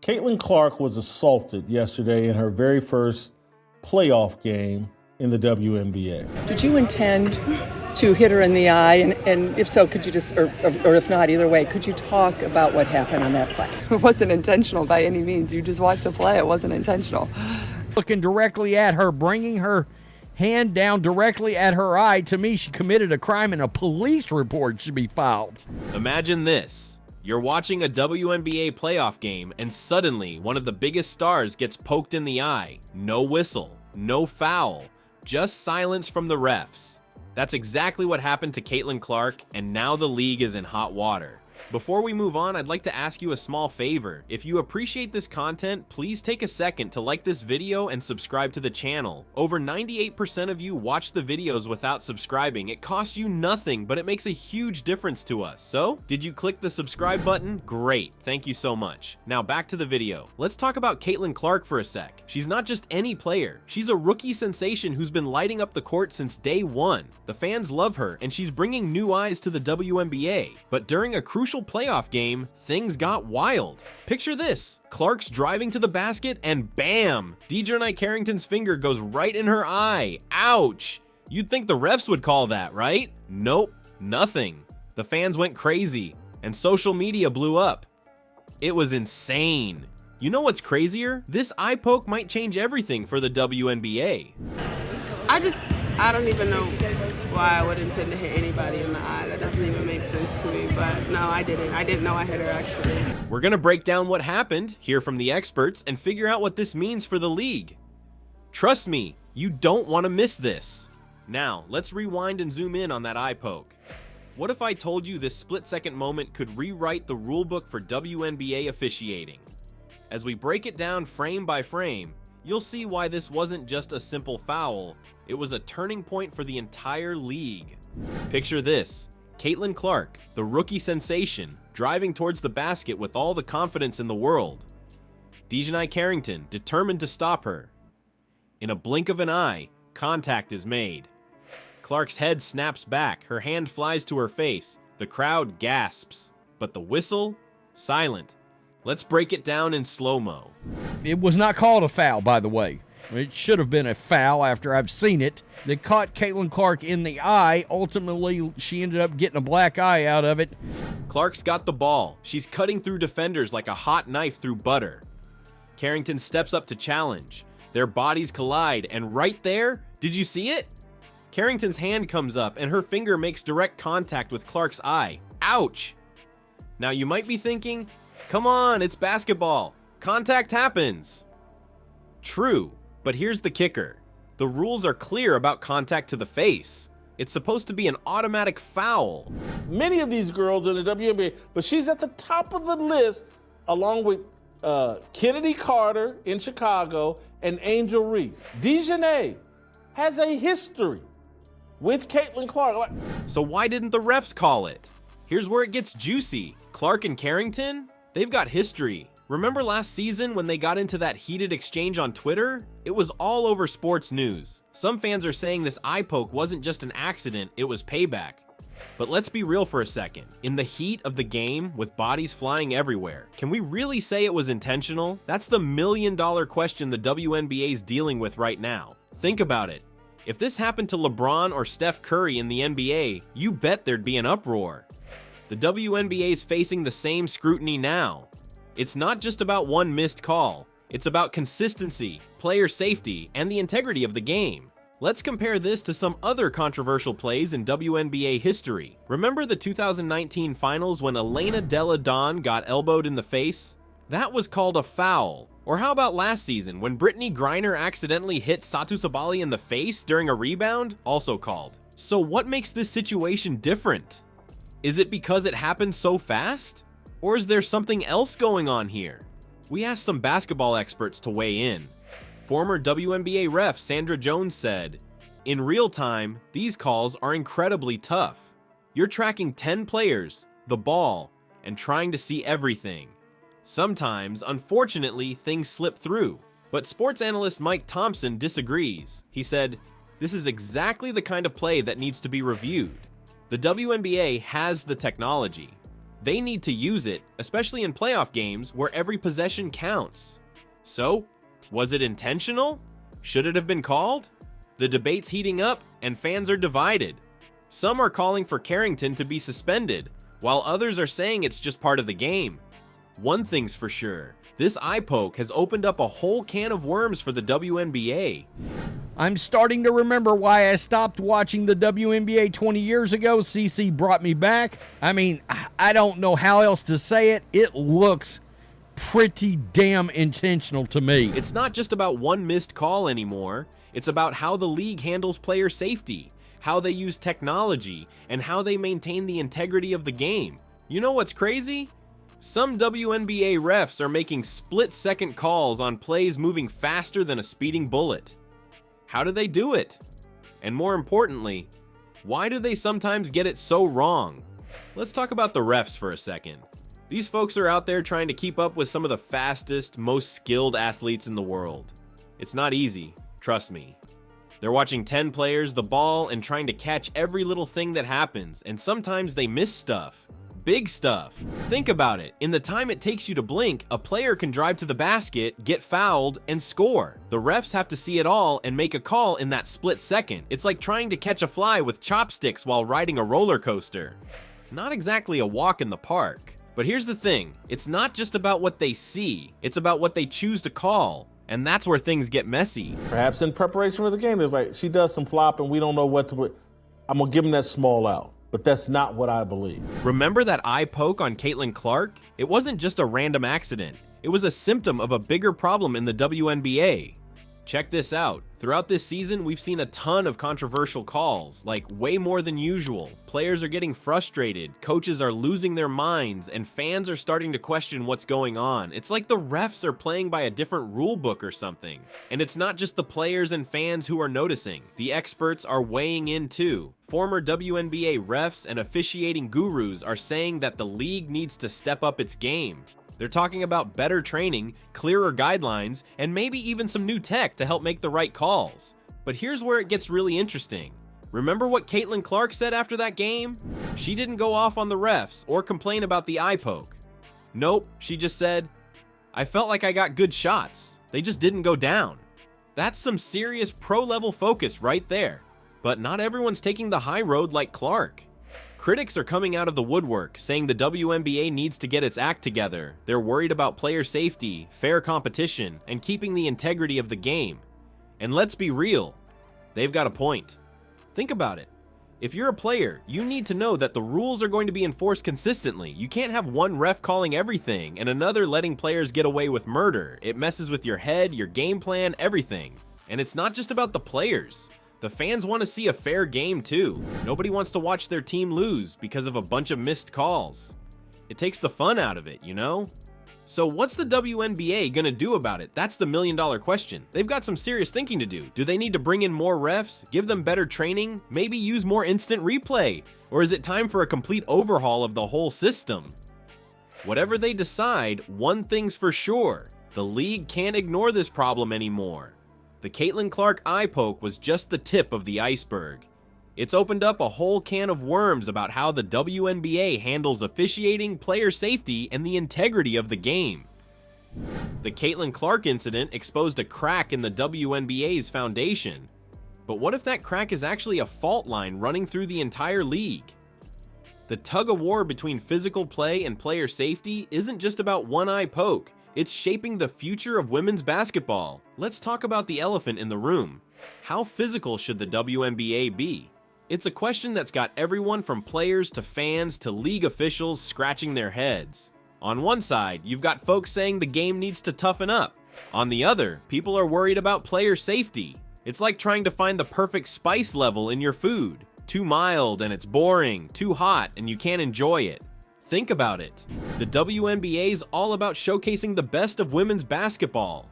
Caitlin Clark was assaulted yesterday in her very first playoff game in the WNBA. Did you intend to hit her in the eye? And if so, could you just, or if not, either way, could you talk about what happened on that play? It wasn't intentional by any means. You just watched the play. It wasn't intentional. Looking directly at her, bringing her hand down directly at her eye. To me, she committed a crime and a police report should be filed. Imagine this. You're watching a WNBA playoff game and suddenly one of the biggest stars gets poked in the eye. No whistle, no foul, just silence from the refs. That's exactly what happened to Caitlin Clark, and now the league is in hot water. Before we move on, I'd like to ask you a small favor. If you appreciate this content, please take a second to like this video and subscribe to the channel. Over 98% of you watch the videos without subscribing. It costs you nothing, but it makes a huge difference to us. So, did you click the subscribe button? Great, thank you so much. Now back to the video. Let's talk about Caitlin Clark for a sec. She's not just any player. She's a rookie sensation who's been lighting up the court since day one. The fans love her, and she's bringing new eyes to the WNBA. But during a crucial playoff game, things got wild. Picture this. Clark's driving to the basket and bam! Dijonai Carrington's finger goes right in her eye. Ouch! You'd think the refs would call that, right? Nope, nothing. The fans went crazy, and social media blew up. It was insane. You know what's crazier? This eye poke might change everything for the WNBA. I don't even know why I would intend to hit anybody in the eye. That doesn't even make sense to me, but no, I didn't. I didn't know I hit her, actually. We're gonna break down what happened, hear from the experts, and figure out what this means for the league. Trust me, you don't want to miss this. Now, let's rewind and zoom in on that eye poke. What if I told you this split-second moment could rewrite the rulebook for WNBA officiating? As we break it down frame by frame, you'll see why this wasn't just a simple foul, it was a turning point for the entire league. Picture this, Caitlin Clark, the rookie sensation, driving towards the basket with all the confidence in the world. Dijonai Carrington, determined to stop her. In a blink of an eye, contact is made. Clark's head snaps back, her hand flies to her face, the crowd gasps, but the whistle? Silent. Let's break it down in slow-mo. It was not called a foul, by the way. It should have been a foul after I've seen it. They caught Caitlin Clark in the eye. Ultimately, she ended up getting a black eye out of it. Clark's got the ball. She's cutting through defenders like a hot knife through butter. Carrington steps up to challenge. Their bodies collide, and right there, did you see it? Carrington's hand comes up, and her finger makes direct contact with Clark's eye. Ouch! Now you might be thinking, come on, it's basketball. Contact happens. True, but here's the kicker. The rules are clear about contact to the face. It's supposed to be an automatic foul. Many of these girls in the WNBA, but she's at the top of the list along with Kennedy Carter in Chicago and Angel Reese. Dijonai has a history with Caitlin Clark. So why didn't the refs call it? Here's where it gets juicy. Clark and Carrington, they've got history. Remember last season when they got into that heated exchange on Twitter? It was all over sports news. Some fans are saying this eye poke wasn't just an accident, it was payback. But let's be real for a second. In the heat of the game, with bodies flying everywhere, can we really say it was intentional? That's the million-dollar question the WNBA's dealing with right now. Think about it. If this happened to LeBron or Steph Curry in the NBA, you bet there'd be an uproar. The WNBA's facing the same scrutiny now. It's not just about one missed call. It's about consistency, player safety, and the integrity of the game. Let's compare this to some other controversial plays in WNBA history. Remember the 2019 finals when Elena Delle Donne got elbowed in the face? That was called a foul. Or how about last season when Brittany Griner accidentally hit Satu Sabali in the face during a rebound? Also called. So what makes this situation different? Is it because it happened so fast? Or is there something else going on here? We asked some basketball experts to weigh in. Former WNBA ref Sandra Jones said, "In real time, these calls are incredibly tough. You're tracking 10 players, the ball, and trying to see everything. Sometimes, unfortunately, things slip through." But sports analyst Mike Thompson disagrees. He said, "This is exactly the kind of play that needs to be reviewed. The WNBA has the technology. They need to use it, especially in playoff games where every possession counts. So, was it intentional? Should it have been called? The debate's heating up and fans are divided. Some are calling for Carrington to be suspended, while others are saying it's just part of the game. One thing's for sure, this eye poke has opened up a whole can of worms for the WNBA. I'm starting to remember why I stopped watching the WNBA 20 years ago. CC brought me back. I mean, I don't know how else to say it. It looks pretty damn intentional to me. It's not just about one missed call anymore. It's about how the league handles player safety, how they use technology, and how they maintain the integrity of the game. You know what's crazy? Some WNBA refs are making split-second calls on plays moving faster than a speeding bullet. How do they do it? And more importantly, why do they sometimes get it so wrong? Let's talk about the refs for a second. These folks are out there trying to keep up with some of the fastest, most skilled athletes in the world. It's not easy, trust me. They're watching 10 players, the ball, and trying to catch every little thing that happens, and sometimes they miss stuff. Big stuff. Think about it. In the time it takes you to blink, a player can drive to the basket, get fouled, and score. The refs have to see it all and make a call in that split second. It's like trying to catch a fly with chopsticks while riding a roller coaster. Not exactly a walk in the park. But here's the thing, it's not just about what they see, it's about what they choose to call. And that's where things get messy. Perhaps in preparation for the game, it's like she does some flop and we don't know what to. I'm gonna give him that small out. But that's not what I believe. Remember that eye poke on Caitlin Clark? It wasn't just a random accident. It was a symptom of a bigger problem in the WNBA. Check this out. Throughout this season, we've seen a ton of controversial calls, like way more than usual. Players are getting frustrated, coaches are losing their minds, and fans are starting to question what's going on. It's like the refs are playing by a different rule book or something. And it's not just the players and fans who are noticing. The experts are weighing in too. Former WNBA refs and officiating gurus are saying that the league needs to step up its game. They're talking about better training, clearer guidelines, and maybe even some new tech to help make the right calls. But here's where it gets really interesting. Remember what Caitlin Clark said after that game? She didn't go off on the refs or complain about the eye poke. Nope, she just said, "I felt like I got good shots. They just didn't go down." That's some serious pro-level focus right there. But not everyone's taking the high road like Clark. Critics are coming out of the woodwork, saying the WNBA needs to get its act together. They're worried about player safety, fair competition, and keeping the integrity of the game. And let's be real, they've got a point. Think about it. If you're a player, you need to know that the rules are going to be enforced consistently. You can't have one ref calling everything and another letting players get away with murder. It messes with your head, your game plan, everything. And it's not just about the players. The fans want to see a fair game too. Nobody wants to watch their team lose because of a bunch of missed calls. It takes the fun out of it, you know? So what's the WNBA gonna do about it? That's the million-dollar question. They've got some serious thinking to do. Do they need to bring in more refs, give them better training, maybe use more instant replay? Or is it time for a complete overhaul of the whole system? Whatever they decide, one thing's for sure. The league can't ignore this problem anymore. The Caitlin Clark eye poke was just the tip of the iceberg. It's opened up a whole can of worms about how the WNBA handles officiating, player safety, and the integrity of the game. The Caitlin Clark incident exposed a crack in the WNBA's foundation. But what if that crack is actually a fault line running through the entire league? The tug-of-war between physical play and player safety isn't just about one eye poke. It's shaping the future of women's basketball. Let's talk about the elephant in the room. How physical should the WNBA be? It's a question that's got everyone from players to fans to league officials scratching their heads. On one side, you've got folks saying the game needs to toughen up. On the other, people are worried about player safety. It's like trying to find the perfect spice level in your food. Too mild and it's boring, too hot and you can't enjoy it. Think about it. The WNBA is all about showcasing the best of women's basketball.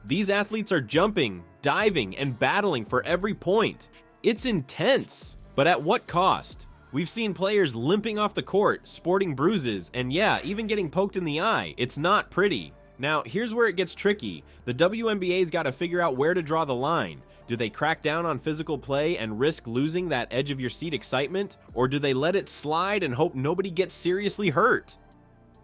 These athletes are jumping, diving, and battling for every point. It's intense. But at what cost? We've seen players limping off the court, sporting bruises, and yeah, even getting poked in the eye. It's not pretty. Now, here's where it gets tricky. The WNBA's got to figure out where to draw the line. Do they crack down on physical play and risk losing that edge of your seat excitement? Or do they let it slide and hope nobody gets seriously hurt?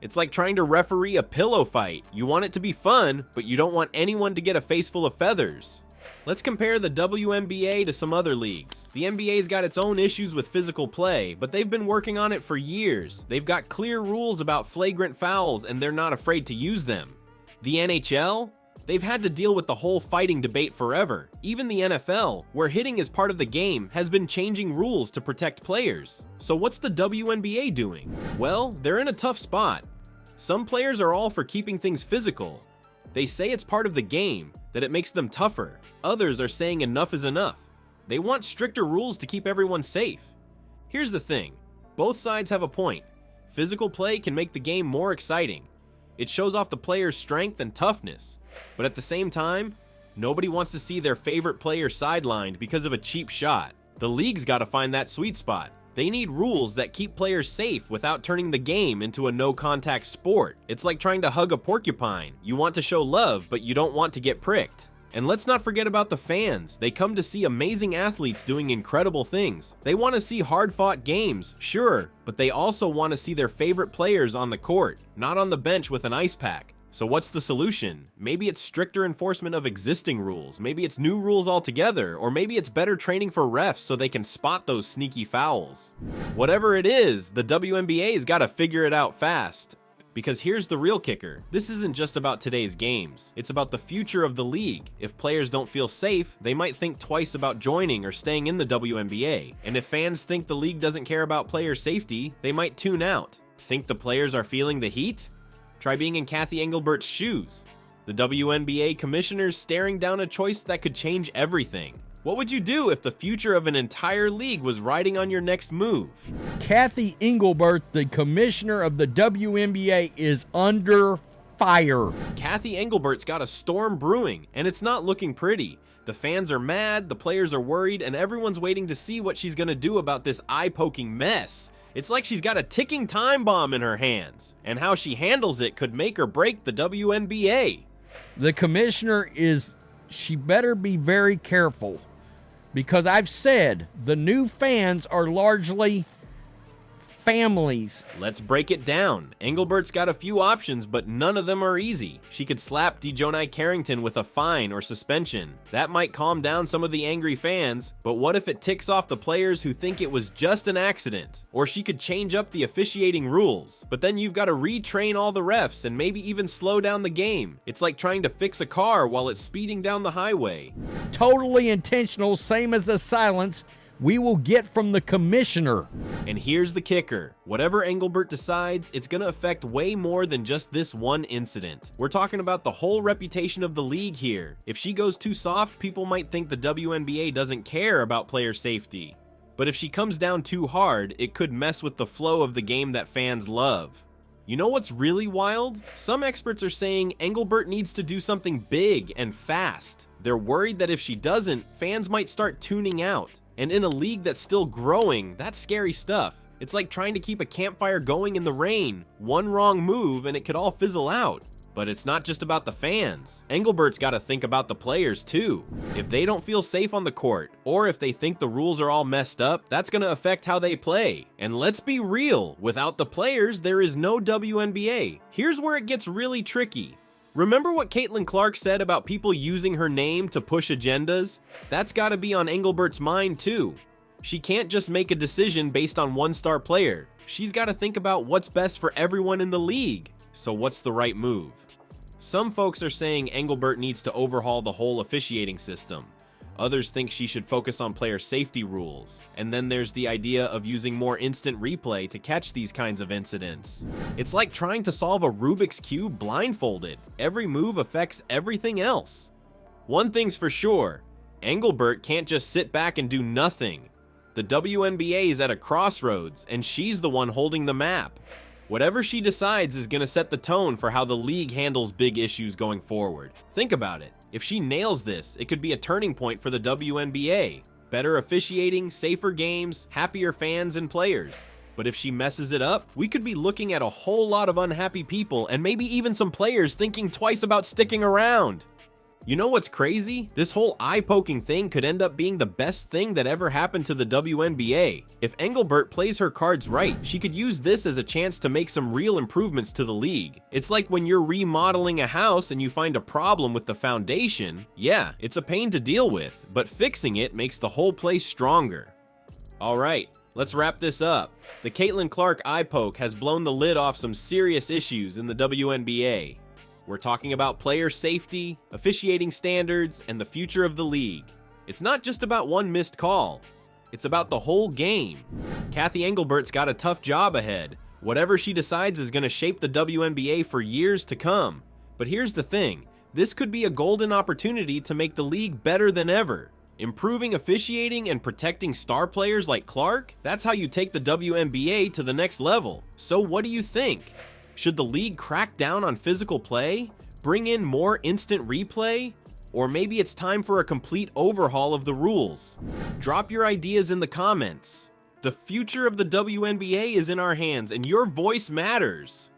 It's like trying to referee a pillow fight. You want it to be fun, but you don't want anyone to get a face full of feathers. Let's compare the WNBA to some other leagues. The NBA's got its own issues with physical play, but they've been working on it for years. They've got clear rules about flagrant fouls, and they're not afraid to use them. The NHL? They've had to deal with the whole fighting debate forever. Even the NFL, where hitting is part of the game, has been changing rules to protect players. So what's the WNBA doing? Well, they're in a tough spot. Some players are all for keeping things physical. They say it's part of the game, that it makes them tougher. Others are saying enough is enough. They want stricter rules to keep everyone safe. Here's the thing, both sides have a point. Physical play can make the game more exciting. It shows off the player's strength and toughness. But at the same time, nobody wants to see their favorite player sidelined because of a cheap shot. The league's got to find that sweet spot. They need rules that keep players safe without turning the game into a no-contact sport. It's like trying to hug a porcupine. You want to show love, but you don't want to get pricked. And let's not forget about the fans. They come to see amazing athletes doing incredible things. They want to see hard-fought games, sure, but they also want to see their favorite players on the court, not on the bench with an ice pack. So what's the solution? Maybe it's stricter enforcement of existing rules, maybe it's new rules altogether, or maybe it's better training for refs so they can spot those sneaky fouls. Whatever it is, the WNBA's got to figure it out fast. Because here's the real kicker. This isn't just about today's games. It's about the future of the league. If players don't feel safe, they might think twice about joining or staying in the WNBA. And if fans think the league doesn't care about player safety, they might tune out. Think the players are feeling the heat? Try being in Cathy Engelbert's shoes. The WNBA commissioner's staring down a choice that could change everything. What would you do if the future of an entire league was riding on your next move? Cathy Engelbert, the commissioner of the WNBA, is under fire. Cathy Engelbert's got a storm brewing, and it's not looking pretty. The fans are mad, the players are worried, and everyone's waiting to see what she's gonna do about this eye-poking mess. It's like she's got a ticking time bomb in her hands, and how she handles it could make or break the WNBA. The commissioner she better be very careful, because I've said the new fans are largely families. Let's break it down. Engelbert's got a few options, but none of them are easy. She could slap Dijonai Carrington with a fine or suspension. That might calm down some of the angry fans, but what if it ticks off the players who think it was just an accident? Or she could change up the officiating rules, but then you've got to retrain all the refs and maybe even slow down the game. It's like trying to fix a car while it's speeding down the highway. Totally intentional, same as the silence we will get from the commissioner. And here's the kicker. Whatever Engelbert decides, it's going to affect way more than just this one incident. We're talking about the whole reputation of the league here. If she goes too soft, people might think the WNBA doesn't care about player safety. But if she comes down too hard, it could mess with the flow of the game that fans love. You know what's really wild? Some experts are saying Engelbert needs to do something big and fast. They're worried that if she doesn't, fans might start tuning out. And in a league that's still growing, that's scary stuff. It's like trying to keep a campfire going in the rain. One wrong move and it could all fizzle out. But it's not just about the fans. Engelbert's got to think about the players too. If they don't feel safe on the court, or if they think the rules are all messed up, that's going to affect how they play. And let's be real, without the players, there is no WNBA. Here's where it gets really tricky. Remember what Caitlin Clark said about people using her name to push agendas? That's gotta be on Engelbert's mind too. She can't just make a decision based on one star player. She's gotta think about what's best for everyone in the league. So what's the right move? Some folks are saying Engelbert needs to overhaul the whole officiating system. Others think she should focus on player safety rules. And then there's the idea of using more instant replay to catch these kinds of incidents. It's like trying to solve a Rubik's Cube blindfolded. Every move affects everything else. One thing's for sure, Engelbert can't just sit back and do nothing. The WNBA is at a crossroads, and she's the one holding the map. Whatever she decides is going to set the tone for how the league handles big issues going forward. Think about it. If she nails this, it could be a turning point for the WNBA. Better officiating, safer games, happier fans and players. But if she messes it up, we could be looking at a whole lot of unhappy people and maybe even some players thinking twice about sticking around. You know what's crazy? This whole eye-poking thing could end up being the best thing that ever happened to the WNBA. If Engelbert plays her cards right, she could use this as a chance to make some real improvements to the league. It's like when you're remodeling a house and you find a problem with the foundation. Yeah, it's a pain to deal with, but fixing it makes the whole place stronger. Alright, let's wrap this up. The Caitlin Clark eye poke has blown the lid off some serious issues in the WNBA. We're talking about player safety, officiating standards, and the future of the league. It's not just about one missed call. It's about the whole game. Cathy Engelbert's got a tough job ahead. Whatever she decides is going to shape the WNBA for years to come. But here's the thing. This could be a golden opportunity to make the league better than ever. Improving officiating and protecting star players like Clark? That's how you take the WNBA to the next level. So what do you think? Should the league crack down on physical play? Bring in more instant replay? Or maybe it's time for a complete overhaul of the rules? Drop your ideas in the comments. The future of the WNBA is in our hands, and your voice matters.